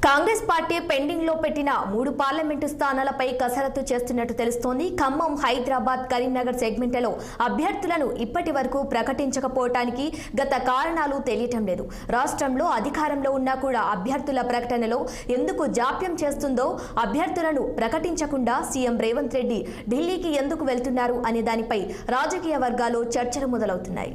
Congress party pending లో పెట్టిన 3 parliament స్థానాలపై కసరత్తు చేస్తున్నట్టు తెలుస్తోంది. ఖమ్మం, హైదరాబాద్, కరీంనగర్ సెగ్మెంట్లలో అభ్యర్థులను ఇప్పటి వరకు ప్రకటించకపోవటానికి గత కారణాలు తెలియటం లేదు. రాష్ట్రంలో అధికారంలో ఉన్నా కూడా అభ్యర్థుల ప్రకటనలో ఎందుకు జాప్యం చేస్తుందో, అభ్యర్థులను ప్రకటించకుండా సీఎం రేవంత్ రెడ్డి ఢిల్లీకి ఎందుకు వెళ్తున్నారు అనే దానిపై రాజకీయ వర్గాల్లో చర్చలు మొదలవుతున్నాయి.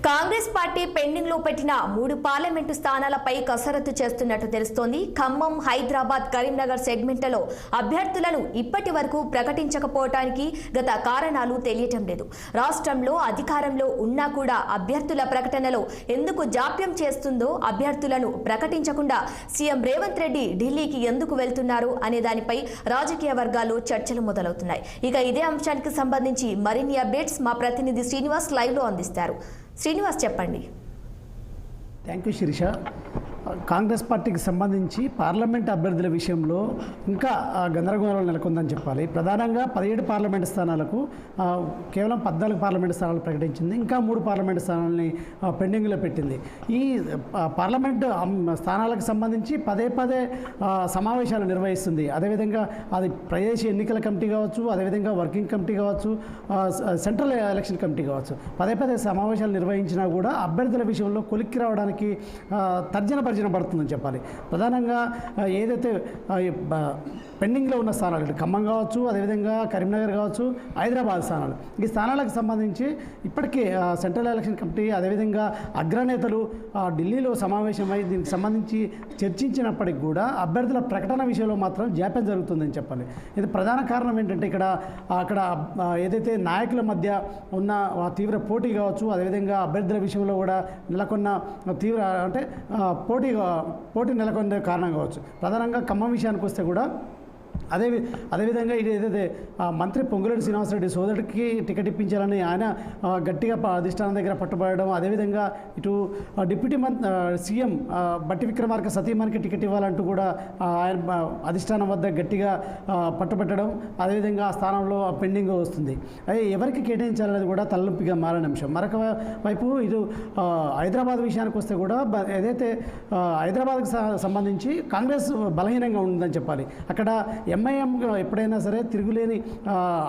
కాంగ్రెస్ పార్టీ పెండింగ్ లో పెట్టిన 3 పార్లమెంటు స్థానాలపై కసరత్తు చేస్తున్నట్టు తెలుస్తోంది. ఖమ్మం, హైదరాబాద్, కరీంనగర్ సెగ్మెంట్లలో అభ్యర్థులను ఇప్పటి వరకు ప్రకటించకపోవటానికి గత కారణాలు తెలియటం లేదు. రాష్ట్రంలో అధికారంలో ఉన్నా కూడా అభ్యర్థుల ప్రకటనలో ఎందుకు జాప్యం చేస్తుందో, అభ్యర్థులను ప్రకటించకుండా సీఎం రేవంత్ రెడ్డి ఢిల్లీకి ఎందుకు వెళ్తున్నారు అనే దానిపై రాజకీయ వర్గాల్లో చర్చలు మొదలవుతున్నాయి. ఇక ఇదే అంశానికి సంబంధించి మరిన్ని అప్డేట్స్ మా ప్రతినిధి శ్రీనివాస్ లైవ్ లో అందిస్తారు. శ్రీనివాస్, చెప్పండి. Thank you Sirisha. కాంగ్రెస్ పార్టీకి సంబంధించి పార్లమెంట్ అభ్యర్థుల విషయంలో ఇంకా గందరగోళం నెలకొందని చెప్పాలి. ప్రధానంగా 17 పార్లమెంటు స్థానాలకు కేవలం 14 పార్లమెంటు స్థానాలు ప్రకటించింది. ఇంకా 3 పార్లమెంటు స్థానాలని పెండింగ్లో పెట్టింది. ఈ పార్లమెంటు స్థానాలకు సంబంధించి పదే సమావేశాలు నిర్వహిస్తుంది. అదేవిధంగా అది ప్రదేశ్ ఎన్నికల కమిటీ కావచ్చు, అదేవిధంగా వర్కింగ్ కమిటీ కావచ్చు, సెంట్రల్ ఎలక్షన్ కమిటీ కావచ్చు, పదే సమావేశాలు నిర్వహించినా కూడా అభ్యర్థుల విషయంలో కొలిక్కి రావడానికి తర్జన పడుతుందని చెప్పాలి. ప్రధానంగా ఏదైతే పెండింగ్లో ఉన్న స్థానాలు ఖమ్మం కావచ్చు, అదేవిధంగా కరీంనగర్ కావచ్చు, హైదరాబాద్ స్థానాలు, ఈ స్థానాలకు సంబంధించి ఇప్పటికే సెంట్రల్ ఎలక్షన్ కమిటీ అదేవిధంగా అగ్రనేతలు ఢిల్లీలో సమావేశమై దీనికి సంబంధించి చర్చించినప్పటికి కూడా అభ్యర్థుల ప్రకటన విషయంలో మాత్రం జాప్యం జరుగుతుందని చెప్పాలి. ఇది ప్రధాన కారణం ఏంటంటే అక్కడ ఏదైతే నాయకుల మధ్య ఉన్న తీవ్ర పోటీ కావచ్చు, అదేవిధంగా అభ్యర్థుల విషయంలో కూడా నెలకొన్న తీవ్ర అంటే పోటీ నెలకొనే కారణం కావచ్చు. ప్రధానంగా ఖమ్మం విషయానికి వస్తే కూడా అదేవిధంగా ఇది ఏదైతే మంత్రి పొంగులేటి శ్రీనివాసరెడ్డి సోదరుడికి టికెట్ ఇప్పించాలని ఆయన గట్టిగా అధిష్టానం దగ్గర పట్టుబడడం, అదేవిధంగా ఇటు డిప్యూటీ సీఎం బట్టి విక్రమార్క సతీమణికి టికెట్ ఇవ్వాలంటూ కూడా ఆయన అధిష్టానం వద్ద గట్టిగా పట్టుబట్టడం, అదేవిధంగా ఆ స్థానంలో పెండింగ్ వస్తుంది. అదే ఎవరికి కేటాయించాలనేది కూడా తలనొప్పిగా మారిన అంశం. మరొక వైపు ఇటు హైదరాబాద్ విషయానికి వస్తే కూడా ఏదైతే హైదరాబాద్కి సంబంధించి కాంగ్రెస్ బలహీనంగా ఉందని చెప్పాలి. అక్కడ ఎంఐఎం ఎప్పుడైనా సరే తిరుగులేని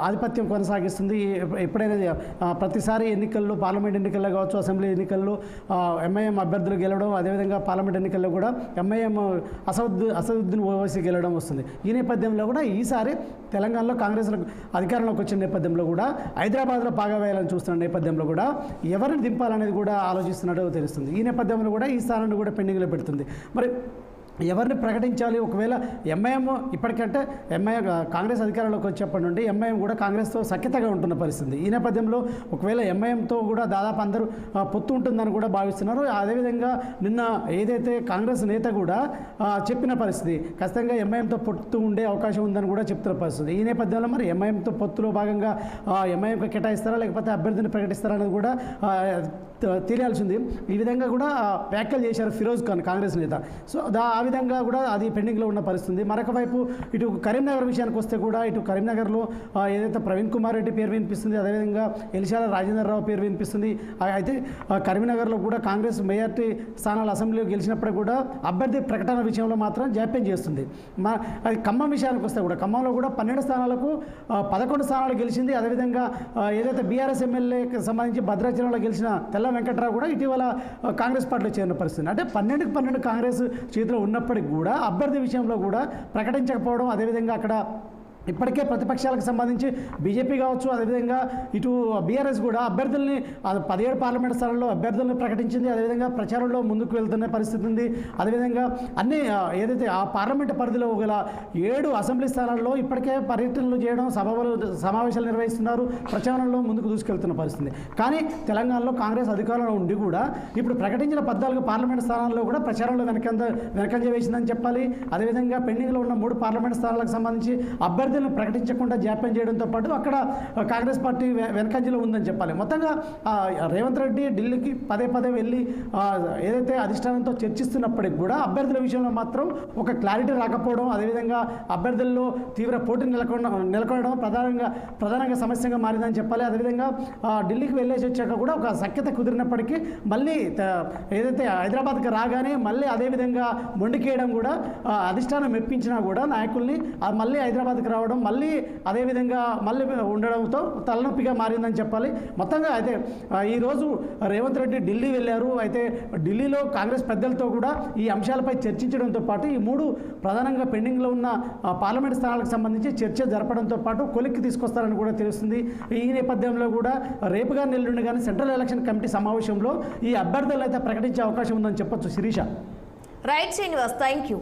ఆధిపత్యం కొనసాగిస్తుంది. ఎప్పుడైనా ప్రతిసారి ఎన్నికల్లో, పార్లమెంట్ ఎన్నికల్లో కావచ్చు, అసెంబ్లీ ఎన్నికల్లో ఎంఐఎం అభ్యర్థులు గెలవడం, అదేవిధంగా పార్లమెంట్ ఎన్నికల్లో కూడా ఎంఐఎం అసదుద్దీన్ ఓవైసీ గెలవడం వస్తుంది. ఈ నేపథ్యంలో కూడా ఈసారి తెలంగాణలో కాంగ్రెస్ అధికారంలోకి వచ్చిన నేపథ్యంలో కూడా హైదరాబాద్లో పాగా వేయాలని చూస్తున్న నేపథ్యంలో కూడా ఎవరిని దింపాలనేది కూడా ఆలోచిస్తున్నట్టు తెలుస్తుంది. ఈ నేపథ్యంలో కూడా ఈ స్థానాన్ని కూడా పెండింగ్లో పెడుతుంది. మరి ఎవరిని ప్రకటించాలి? ఒకవేళ ఎంఐఎం ఇప్పటికంటే కాంగ్రెస్ అధికారంలోకి వచ్చేప్పటి నుండి ఎంఐఎం కూడా కాంగ్రెస్తో సఖ్యతగా ఉంటున్న పరిస్థితి. ఈ నేపథ్యంలో ఒకవేళ ఎంఐఎంతో కూడా దాదాపు అందరూ పొత్తు ఉంటుందని కూడా భావిస్తున్నారు. అదేవిధంగా నిన్న ఏదైతే కాంగ్రెస్ నేత కూడా చెప్పిన పరిస్థితి, ఖచ్చితంగా ఎంఐఎంతో పొత్తు ఉండే అవకాశం ఉందని కూడా చెప్తున్న పరిస్థితి. ఈ నేపథ్యంలో మరి ఎంఐఎంతో పొత్తులో భాగంగా ఎంఐఎంకి కేటాయిస్తారా లేకపోతే అభ్యర్థిని ప్రకటిస్తారా అనేది కూడా తెలియాల్సింది. ఈ విధంగా కూడా వ్యాఖ్యలు చేశారు ఫిరోజ్ ఖాన్, కాంగ్రెస్ నేత. సో ఆ విధంగా కూడా అది పెండింగ్లో ఉన్న పరిస్థితి. మరొక వైపు ఇటు కరీంనగర్ విషయానికి వస్తే కూడా ఇటు కరీంనగర్లో ఏదైతే ప్రవీణ్ కుమార్ రెడ్డి పేరు వినిపిస్తుంది, అదేవిధంగా ఎలిశాల రాజేంద్రరావు పేరు వినిపిస్తుంది. అయితే కరీంనగర్లో కూడా కాంగ్రెస్ మెజార్టీ స్థానాలు అసెంబ్లీలో గెలిచినప్పుడు కూడా అభ్యర్థి ప్రకటన విషయంలో మాత్రం జాప్యం చేస్తుంది. అది ఖమ్మం విషయానికి వస్తే కూడా ఖమ్మంలో కూడా 12 స్థానాలకు 11 స్థానాలు గెలిచింది. అదేవిధంగా ఏదైతే బీఆర్ఎస్ ఎమ్మెల్యేకి సంబంధించి భద్రాచలంలో గెలిచిన తెల్ల వెంకట్రావు కూడా ఇటీవల కాంగ్రెస్ పార్టీలో చేరిన పరిస్థితి. అంటే 12 కాంగ్రెస్ చేతిలో ఉన్నప్పటికీ కూడా అభ్యర్థి విషయంలో కూడా ప్రకటించకపోవడం, అదేవిధంగా అక్కడ ఇప్పటికే ప్రతిపక్షాలకు సంబంధించి బీజేపీ కావచ్చు, అదేవిధంగా ఇటు బీఆర్ఎస్ కూడా అభ్యర్థుల్ని 17 పార్లమెంట్ స్థానాల్లో అభ్యర్థులను ప్రకటించింది. అదేవిధంగా ప్రచారంలో ముందుకు వెళ్తున్న పరిస్థితి ఉంది. అదేవిధంగా అన్ని ఏదైతే ఆ పార్లమెంటు పరిధిలో గల 7 అసెంబ్లీ స్థానాల్లో ఇప్పటికే పర్యటనలు చేయడం, సమావేశాలు నిర్వహిస్తున్నారు, ప్రచారంలో ముందుకు దూసుకెళ్తున్న పరిస్థితి. కానీ తెలంగాణలో కాంగ్రెస్ అధికారంలో ఉండి కూడా ఇప్పుడు ప్రకటించిన 14 పార్లమెంట్ స్థానాల్లో కూడా ప్రచారంలో వెనకంజ వేసిందని చెప్పాలి. అదేవిధంగా పెండింగ్లో ఉన్న 3 పార్లమెంట్ స్థానాలకు సంబంధించి అభ్యర్థులను ప్రకటించకుండా జాప్యం చేయడంతో పాటు అక్కడ కాంగ్రెస్ పార్టీ వెనకంజలో ఉందని చెప్పాలి. మొత్తంగా రేవంత్ రెడ్డి ఢిల్లీకి పదే వెళ్ళి ఏదైతే అధిష్టానంతో చర్చిస్తున్నప్పటికి కూడా అభ్యర్థుల విషయంలో మాత్రం ఒక క్లారిటీ రాకపోవడం, అదేవిధంగా అభ్యర్థుల్లో తీవ్ర పోటీ నెలకొనడం ప్రధానంగా సమస్యగా మారిందని చెప్పాలి. అదేవిధంగా ఢిల్లీకి వెళ్ళేసి వచ్చాక కూడా ఒక సఖ్యత కుదిరినప్పటికీ మళ్ళీ ఏదైతే హైదరాబాద్కి రాగానే మళ్ళీ అదేవిధంగా మొండికేయడం కూడా అధిష్టానం మెప్పించినా కూడా నాయకుల్ని మళ్ళీ హైదరాబాద్కి రావడం, మళ్ళీ అదేవిధంగా మళ్ళీ ఉండడంతో తలనొప్పిగా మారిందని చెప్పాలి. మొత్తంగా అయితే ఈరోజు రేవంత్ రెడ్డి ఢిల్లీ వెళ్ళారు. అయితే ఢిల్లీలో కాంగ్రెస్ పెద్దలతో కూడా ఈ అంశాలపై చర్చించడంతో పాటు ఈ 3 ప్రధానంగా పెండింగ్లో ఉన్న పార్లమెంట్ స్థానాలకు సంబంధించి చర్చ జరపడంతో పాటు కొలిక్కి తీసుకొస్తారని కూడా తెలుస్తుంది. ఈ నేపథ్యంలో కూడా రేపు కానీ ఎల్లుండి కానీ సెంట్రల్ ఎలక్షన్ కమిటీ సమావేశంలో ఈ అభ్యర్థులు అయితే ప్రకటించే అవకాశం ఉందని చెప్పొచ్చు Sirisha. Right Srinivas, thank you.